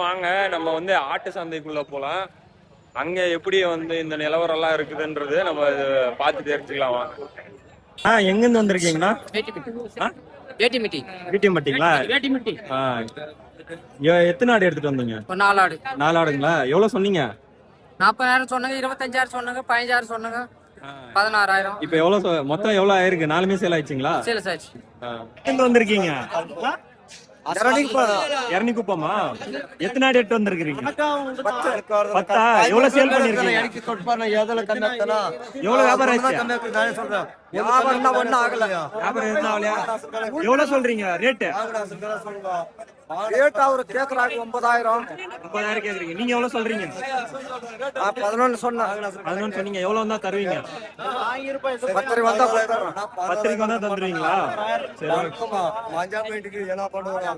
வாங்க நம்ம வந்து ஆட்டு சந்தைக்குள்ள போலாம். அங்க எப்படி வந்து இந்த நிலவரம் எல்லாம் இருக்குதுன்றது நம்ம பார்த்து தெரிஞ்சுக்கலாம் வாங்க. எங்க இருந்து வந்திருக்கீங்களா? வேட்டிமட்டிங்களா? எத்தனை ஆடு எடுத்துட்டு வந்தீங்க? 4 ஆடு. 4 ஆடுங்களா? எவ்வளவு சொன்னீங்க? 40,000 சொன்னாங்க, 25,000 சொன்னாங்க, 15,000 சொன்னாங்க, 16,000. இப்ப எவ்வளவு மொத்தம் எவ்வளவு ஆயிருக்கு? 4மே சேல் ஆயிடுச்சுங்களா? சேல்ஸ் ஆயிடுச்சு. எங்க வந்திருக்கீங்க? எரணிக்குப்பமா? எத்தனை ஆடு எடுத்து வந்திருக்கீங்க? 10. எவ்வளவு சேல் பண்ணிருக்கீங்க? எவ்வளவு வியாபாரம் ஆச்சு? எவ்வளவு சொல்றீங்க ரேட்டு? அவரு கேக்குறாங்க 9,000 கேக்குறீங்க. நீங்க எவ்வளவு சொல்றீங்க? 11 சொன்னா. 11 சொன்னீங்க. எவ்வளவு தான் தருவீங்க? 10 வந்தா 10 வந்தா தந்துருவீங்களா?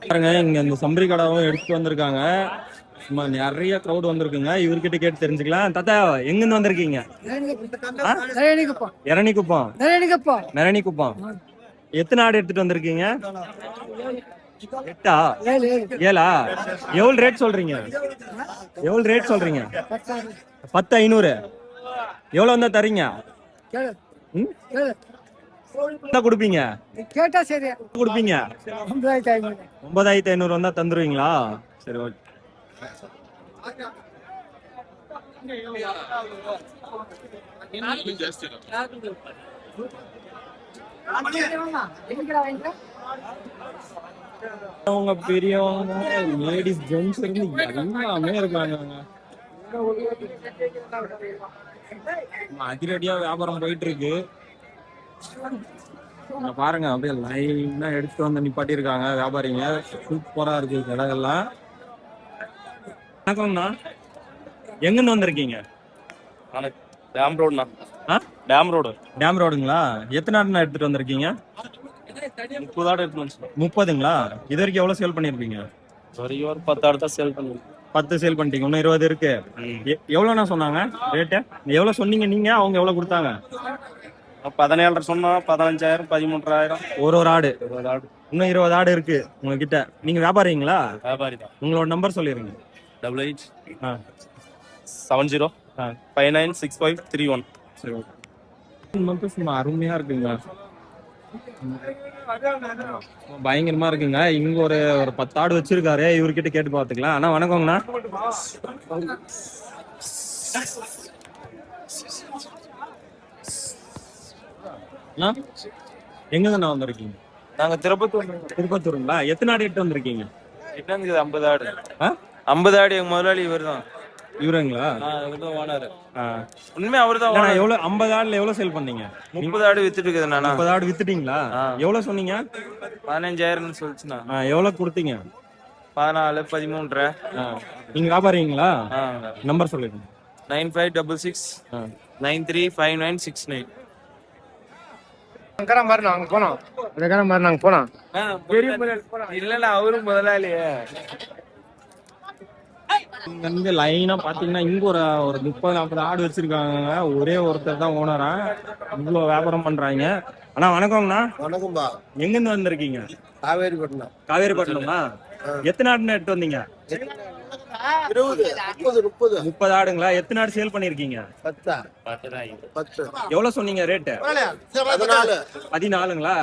பாருங்க, இங்க இந்த சம்பரி கடாவும் எடுத்து வந்திருக்காங்க. சும்மா நிறைய கிரௌட் வந்திருக்குங்க. இவர்கிட்ட கேட்டு தெரிஞ்சுக்கலாம். தாத்தா, எங்க இருந்து வந்திருக்கீங்க? எரணிக்குப்பம். எத்தனை ஆடு எடுத்துட்டு வந்திருக்கீங்க? 8. 7. எவ்வளவு ரேட் சொல்றீங்க? 10,500. எவ்வளவு வந்தா தரீங்க? கொடுப்பீங்க? கேட்டா சரி கொடுப்பீங்க. 9,500 வந்தா தந்துருவீங்களா? சரி, ஓகே. அவங்க பெரியவங்க, லேடிஸ், ஜென்ட்ஸ் இருந்து எல்லாமே இருக்காங்க. அதிரடியா வியாபாரம் போயிட்டு இருக்கு. பாருங்க, அப்படியே லைனா எடுத்து வந்து நிப்பாட்டி இருக்காங்க வியாபாரிங்க. சூப்பரா இருக்கு கடைகள்லாம். வணக்கம்ண்ணா, எங்கன்னு வந்திருக்கீங்க? டேம் ரோடுங்களா? எத்தனை ஆடுனா எடுத்துட்டு வந்திருக்கீங்க? 30 ஆடு எடுத்து வந்து. 30ங்களா? இது வரைக்கும் எவ்வளவு சேல் பண்ணிருப்பீங்க? ஒரு 10 ஆடு தான் சேல் பண்ணி. 10 சேல் பண்ணிட்டீங்க. இன்னும் 20 இருக்கு. எவ்வளவுண்ணா சொன்னாங்க ரேட்டு? எவ்வளவு சொன்னீங்க நீங்க? அவங்க எவ்வளவு கொடுத்தாங்க? 17 சொன்னா 15,000, 13,000 ஒரு ஆடு. இன்னும் 20 ஆடு இருக்கு உங்ககிட்ட. நீங்க வியாபாரிங்களா? வியாபாரி தான். உங்களோட நம்பர் சொல்லிருங்க. 88 70 596531. சரி, ஓகே. சும்மா அருமையா இருக்குங்க, பயங்கரமா இருக்குங்க. இங்க ஒரு 10 ஆடு வச்சிருக்காரு. இவர்கிட்ட கேட்டு பாத்துக்கலாம். அண்ணா வணக்கங்கண்ணா. எங்கண்ணா வந்திருக்கீங்க? நாங்க திருப்பத்தூருங்களா? எத்தனை ஆடு எடுத்து வந்திருக்கீங்க? 50 ஆடு. 50 ஆடு எங்க முதலாளி இவர் தான். இவருங்களா? ஓனர். உண்மையா அவரு தான். எவ்வளவு 50 ஆடுல எவ்வளவு சேல் பண்ணீங்க? 30 ஆடு வித்துட்டு இருக்குது. 30 ஆடு வித்துட்டீங்களா? எவ்வளவு சொன்னீங்க? 15,000 சொல்லுச்சுண்ணா. எவ்வளவு கொடுத்தீங்க? 14, 13. நீங்க வியாபாரிங்களா? நம்பர் சொல்லுங்க. 9566 935969. இல்ல அவரும் முதலாளியே. இங்க வந்து லைனா பாத்தீங்கன்னா இங்க ஒரு 30-40 ஆடு வச்சிருக்காங்க. ஒரே ஒருத்தர் தான் ஓனரா. இவ்வளவு வியாபாரம் பண்றாங்க. அண்ணா வணக்கம்ண்ணா. வணக்கம்பா. எங்க இருந்து வந்திருக்கீங்க? காவேரிப்பட்டினமா? எத்தனை ஆடுன்னு எடுத்து வந்தீங்க? 30 ஆடுங்களா? எத்தனை ஆடு சேல் பண்ணிருக்கீங்க? 10. எவ்வளவு சொன்னீங்க ரேட்டு? 14ங்களா?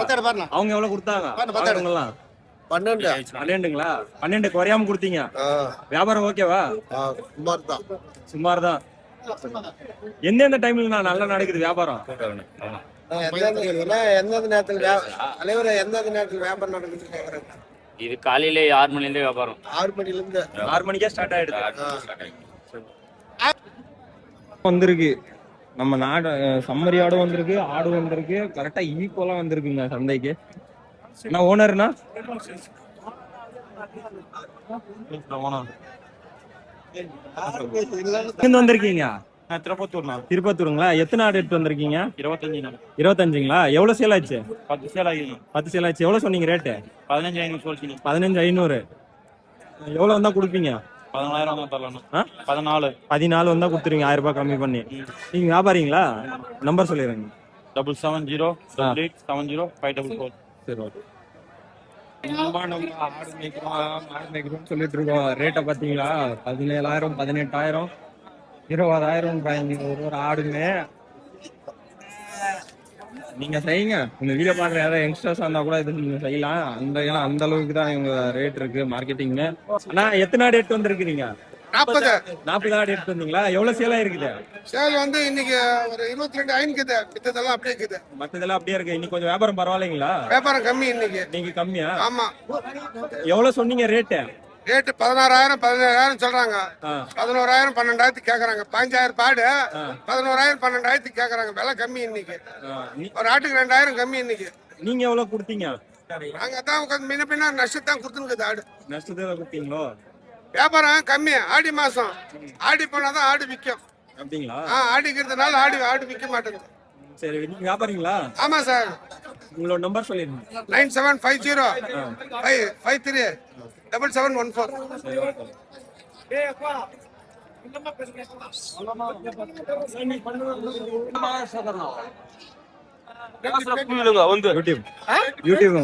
அவங்க எவ்வளவு கொடுத்தாங்க? 12ங்களா? 12 குறையாம கொடுத்தீங்க. வியாபாரம் ஓகேவா? சுமார் தான். எந்தெந்த டைம்ல நான் நல்லா நடக்குது வியாபாரம்? எந்தெந்த நேரத்தில் வியாபாரம் நடக்குது? இது காலையில 6 மணில வியாபாரம். 6 மணிக்கே ஸ்டார்ட் ஆயிடுது. வந்திருக்கு நம்ம நாடு. சம்மரி ஆடு வந்திருக்கு, ஆடு வந்திருக்கு. கரெக்டா ஈக்குவலா வந்திருக்குங்க சந்தைக்கு. என்ன ஓனர்னா? வந்திருக்கீங்க? திருப்பத்தூருங்களா? எத்தனை ஆடு எடுத்து வந்திருக்கீங்க? 25ங்களா? எவ்வளவு சேல் ஆச்சு? 10 சேல் ஆகி. 10 சேல் ஆச்சு. எவ்வளவு சொன்னீங்க ரேட்டு? 15,500 சொல்லிட்டீங்க. 15,500. எவ்வளவு வந்தா கொடுப்பீங்க? 14,000 தரலாம். 14 வந்தா கொடுத்துருவீங்க. 1000 ரூபாய் கம்மி பண்ணி. நீங்க வியாபாரிங்களா? நம்பர் சொல்லிடுங்க. 770 8870 544. சரி, ஓகே. சும்மா நம்ம ஆடு மேய்க்கிறோம் மாடு மேய்க்கிறோம்னு சொல்லிட்டு இருக்கோம். ரேட்டை பார்த்தீங்களா? 17,000 18,000 20,000 ஒரு ஆடுமே. நீங்க செய்யுங்க. உங்க வீடியோ பாக்குற யாராவது யங்ஸ்டர்ஸ் இருந்தா கூட இது நீங்க செய்யலாம். ஏன்னா அந்த அளவுக்கு தான் இவங்க ரேட் இருக்கு மார்க்கெட்டிங். ஆனா எத்தனை ஆடு எடுத்து வந்திருக்கீங்க? 40 ஆடு எடுத்து வந்தீங்களா? எவ்வளவு சேலா இருக்குது? சேல் வந்து இன்னைக்கு ஒரு 22 ஆயினுக்குது. மித்ததெல்லாம் அப்படியே இருக்குது. மத்ததெல்லாம் அப்படியே இருக்கு. இன்னைக்கு கொஞ்சம் வியாபாரம் பரவாயில்லைங்களா? வியாபாரம் கம்மி இன்னைக்கு. நீங்க கம்மியா? ஆமா. எவ்வளவு சொன்னீங்க ரேட்டு? ரேட்டு 16,000 17,000 சொல்றாங்க. 11,000 12,000 கேக்குறாங்க. 15,000 பாடு 11,000 12,000 கேக்குறாங்க. விலை கம்மி இன்னைக்கு. ஒரு ஆட்டுக்கு 2,000 கம்மி இன்னைக்கு. நீங்க எவ்வளவு கொடுத்தீங்க? நாங்க தான் உட்காந்து முன்ன பின்ன நஷ்டத்தான் கொடுத்துருக்குது ஆடு. நஷ்டத்தை கொடுத்தீங்களோ? வியாபாரம் கம்மி. ஆடி மாசம் ஆடி போனாதான் ஆடு விற்கும். அப்படிங்களா? ஆடிக்கிறதுனால ஆடு விற்க மாட்டேங்குது. சரி, நீங்க வியாபாரிங்களா? ஆமா சார். உங்களோட நம்பர் சொல்லிருங்க. 9750 553 7714. சரி, ஓகே. யூடியூப்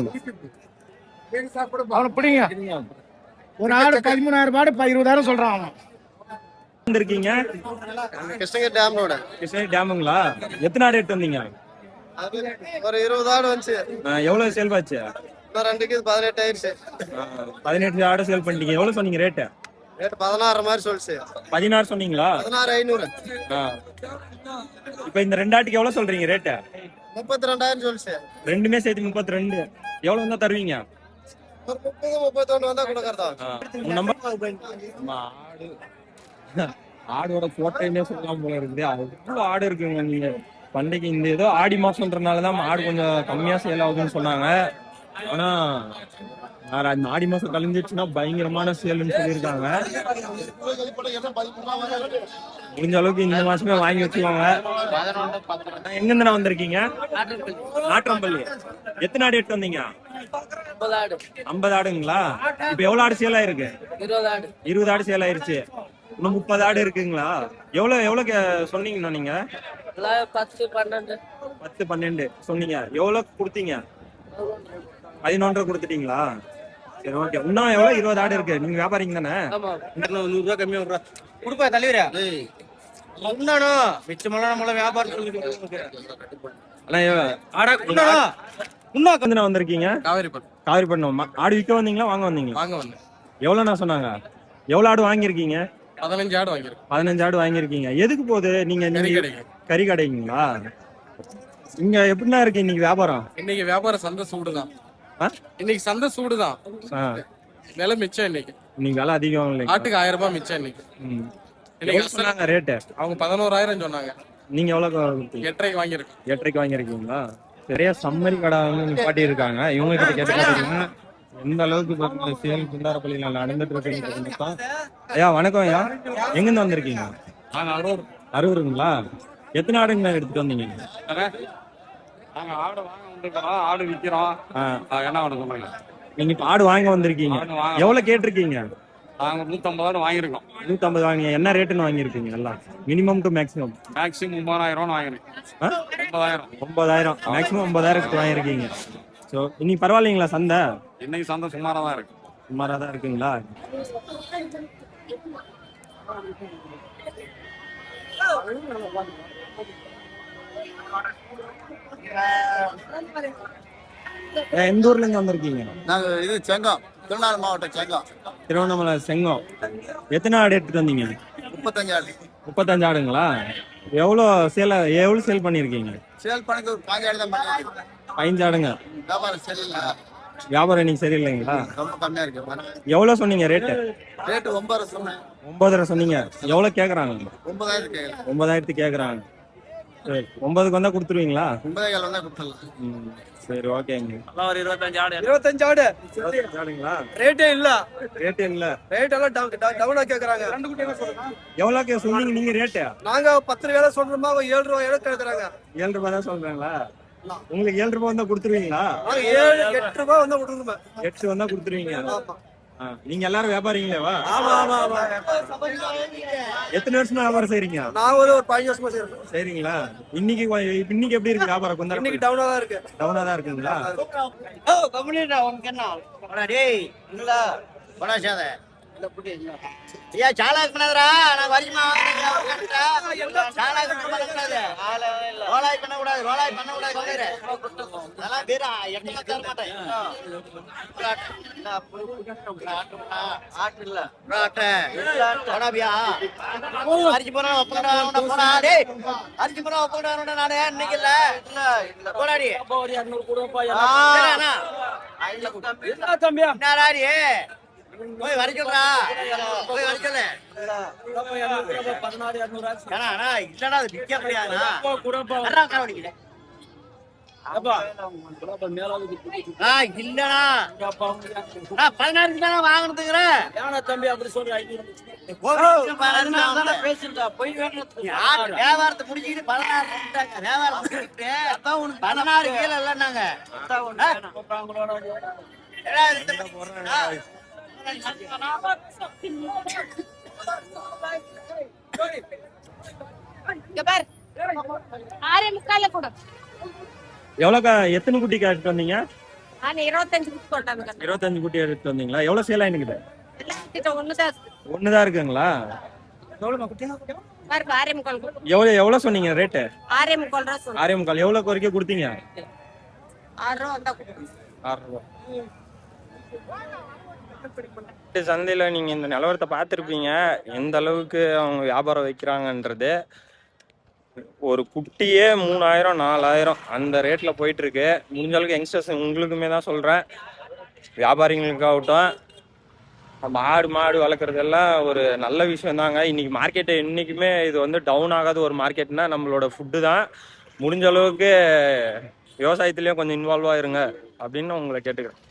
அவனை பிடிங்க. ஒரு ஆடு 13,000 பாடு 20,000 சொல்றான் அவன். வந்திருக்கீங்க? Krishnagiri dam road. கிருஷ்ணகிரி டேமுங்களா? எத்தனை ஆடு எடுத்து வந்தீங்க? ஒரு 20 ஆடு வந்துச்சு. எவ்வளவு சேல் ஆச்சு? 2க்கு 18 ஆயிடுச்சு. 18 ஆடு சேல் பண்ணிட்டீங்க. எவ்வளவு சொன்னீங்க ரேட்டு? ரேட் 16 மாதிரி சொல்லிச்சு. 16 சொன்னீங்களா? 16,500. இப்ப இந்த 2 ஆட்டுக்கு எவ்வளவு சொல்றீங்க ரேட்டு? 32,000 சொல்லிச்சு. ரெண்டுமே சேர்த்து 32. எவ்வளவு வந்தா தருவீங்க? ஒரு 30 31 வந்தா கொடுக்கறதா? ஆடோட போட்டோன்னே சொல்லலாம் போல இருக்குது. அவ்வளவு ஆடு இருக்குங்க. நீங்க பண்டைக்கு இந்த ஏதோ ஆடி மாசம்ன்றனாலதான் ஆடு கொஞ்சம் கம்மியா சேல் ஆகுதுன்னு சொன்னாங்க. ஆனா அந்த ஆடி மாசம் கழிஞ்சிச்சுன்னா பயங்கரமான சேல்னு சொல்லியிருக்காங்க. முடிஞ்ச அளவுக்கு இந்த மாசமே வாங்கி வச்சுக்கோங்க. எங்கிருந்து நான் வந்திருக்கீங்க? நாற்றம்பள்ளி. எத்தனை ஆடு எடுத்து வந்தீங்க? 50 ஆடுங்களா? இப்ப எவ்வளவு ஆடு சேல் ஆயிருக்கு? 20 ஆடு சேல் ஆயிருச்சு. இன்னும் 30 ஆடு இருக்குங்களா? எவ்வளவு சொன்னீங்கண்ணா நீங்க? 10 12 சொன்னீங்க. எவ்வளவு கொடுத்தீங்க? 11 கொடுத்துட்டீங்களா? சரி, ஓகே. இன்னும் எவ்வளவு? 20 ஆடு இருக்கு. நீங்க வியாபாரிங்க தானே? 100 ரூபாய் கம்மியா விடுறா. கொடுப்பா தலைவரா. உண்ணானோ மிச்சமெல்லாம் நம்மள வியாபாரம் வந்திருக்கீங்க? காவிரிப்பட்டினம். ஆடு விற்க வந்தீங்களா வாங்க வந்தீங்களா? வாங்க வந்து. எவ்வளவுண்ணா சொன்னாங்க? எவ்வளவு ஆடு வாங்கியிருக்கீங்க? 15 ஆடு வாங்கிருக்கோம். 15 ஆடு வாங்கியிருக்கீங்க. எதுக்கு போகுது? நீங்க கறி கடைங்களா? இங்க எப்படின்னா இருக்கு இன்னைக்கு வியாபாரம்? இன்னைக்கு வியாபாரம் சந்தை சூடுதான். இன்னைக்கு சந்தை சூடுதான். விலை மிச்சம் இன்னைக்கு. இன்னைக்கு விலை அதிகம் இல்லைங்க. ஆட்டுக்கு 1000 ரூபாய் மிச்சம் இன்னைக்கு. இன்னைக்கு சொன்னாங்க ரேட்டு? அவங்க 11,000 சொன்னாங்க. நீங்க எவ்வளவு கொடுத்தீங்க? 8,500 வாங்கிருக்கோம். 8,500 வாங்கியிருக்கீங்களா? நிறைய சம்மரி கடை வந்து நிப்பாட்டி இருக்காங்க. இவங்க கிட்ட கேட்டு பாத்தீங்கன்னா எந்த அளவுக்கு சேல் குண்டாரப்பள்ளியில நடந்துட்டு இருக்குன்னு. ஐயா வணக்கம் ஐயா. எங்கிருந்து வந்திருக்கீங்க? அரூருங்களா? எத்தனை ஆடுங்க எடுத்துட்டு வந்தீங்க? நாங்க ஆடு வாங்க வந்திருக்கோம். ஆடு விக்கிறோம். என்ன பண்ண சொல்லுங்க? நீங்க இப்ப ஆடு வாங்க வந்திருக்கீங்க. எவ்வளவு கேட்டிருக்கீங்க? நாங்க 150 வாங்கிருக்கோம். 150 வாங்கிங்க. என்ன ரேட்டுன்னு வாங்கிருக்கீங்க? எல்லாம் மினிமம் டு மேக்ஸிமம்? மேக்ஸிமம் 9,000 வாங்கிருக்கோம். 9,000 மேக்ஸிமம் 9,000 வாங்கிருக்கீங்க. சோ இன்னைக்கு பரவாயில்லைங்களா சந்தை? இன்னைக்கு சந்தை சுமாரா தான் இருக்கு. சுமாரா தான் இருக்குங்களா? எந்த ஊர்ல இருந்து வந்திருக்கீங்க? நாங்க இது செங்கம், திருவண்ணாமலை மாவட்டம் செங்கம். திருவண்ணாமலை செங்கம். எத்தனை ஆடு எடுத்துட்டு வந்தீங்க? 35 ஆடு. 35 ஆடுங்களா? எவ்வளவு சேல் பண்ணிருக்கீங்க? சேல் பண்ணது ஒரு 15 ஆடு தான் பண்ணிருக்கோம். 15 ஆடுங்க. வியாபாரம் சரியில்லை. வியாபாரம் இன்னைக்கு சரியில்லைங்களா? ரொம்ப கம்மியா இருக்கு. எவ்வளவு சொன்னீங்க ரேட்டு? ரேட்டு 9,000 சொன்னேன். 9,000 சொன்னீங்க. எவ்வளவு கேக்குறாங்க? 9,000 கேக்குறேன். 9,000 கேக்குறாங்க. சரி, 9க்கு வந்தா கொடுத்துருவீங்களா? 9,000 வந்தா கொடுத்துடலாம். சரி, ஓகேங்க. ஒரு 25 ஆடு. 25 ஆடு. ஆடுங்களா? ரேட்டே இல்ல. ரேட்டே இல்ல. ரேட் எல்லாம் டவுனா கேக்குறாங்க. எவ்வளவு சொன்னீங்க நீங்க ரேட்டு? நாங்க 10 வேலை சொல்றோமா, 7 ரூபாய் கேக்குறாங்க. 7 ரூபாய் தான் சொல்றாங்களா? உங்களுக்கு 7 ரூபாய் வந்தா கொடுத்துருவீங்களா? 8 ரூபாய் வந்தா கொடுத்துருங்க. 8 வந்தா கொடுத்துருவீங்க. நீங்க எல்லாரும் வியாபாரிங்களேவா? ஆமா ஆமா ஆமா. எத்தனை வருஷமா வியாபாரம் செய்றீங்க? நான் ஒரு 15 வருஷமா செய்றேன். சரிங்களா? இன்னைக்கு எப்படி இருக்கு வியாபாரம்? இன்னைக்கு டவுனா தான் இருக்கு. டவுனா தான் இருக்குங்களா? டேய் இல்ல படாசாத ஐயா சாலாக்கு பண்ணாதடா நான் வரிமா சாலாக்கு பண்ணக்கூடாது ரோலாய் பண்ணக்கூடாது சொல்லுற அதெல்லாம் பேரா எட்டமா தர மாட்டேன் ஆட்டு இல்ல போடாபியா அரிச்சு போனா போனா டேய் அரிச்சு போனா ஒப்பங்கடா நானே இன்னைக்கு இல்ல போடாடி என்னடாடி போய் வர சொல்றா போய் வர சொல்லு இல்லடா அது விற்க முடியாதுண்ணா இல்லடா 16 தானே வாங்கினதுக்குறேன் வியாபாரத்தை முடிச்சுக்கிட்டு 16 வியாபாரம் முடிச்சுக்கிட்டு 16 கீழே இல்லைன்னாங்க எவ்வளோக்கா எத்தனை குட்டி எடுத்துட்டு வந்தீங்க? 25 குட்டி எடுத்துட்டு வந்தீங்களா? எவ்வளவு சேல் ஆயினுக்குது? ஒண்ணுதான் இருக்குங்களா? எவ்வளவு சொன்னீங்க ரேட்டு? 6.25. எவ்வளவு வரைக்கும் கொடுத்தீங்க? 6 ரூபா. சந்தையில நீங்க இந்த நிலவரத்தை பார்த்துருப்பீங்க, எந்த அளவுக்கு அவங்க வியாபாரம் வைக்கிறாங்கன்றது. ஒரு குட்டியே 3000 4000 அந்த ரேட்ல போயிட்டு இருக்கு. முடிஞ்ச அளவுக்கு யங்ஸ்டர்ஸ் உங்களுக்குமே தான் சொல்றேன், வியாபாரிகளுக்காகட்டும் மாடு வளர்க்குறதெல்லாம் ஒரு நல்ல விஷயம் தாங்க. இன்னைக்கு மார்க்கெட்டு இன்னைக்குமே இது வந்து டவுன் ஆகாத ஒரு மார்க்கெட்னா நம்மளோட ஃபுட்டு தான். முடிஞ்ச அளவுக்கு விவசாயத்துலேயும் கொஞ்சம் இன்வால்வ் ஆயிருங்க அப்படின்னு உங்களை கேட்டுக்கிறேன்.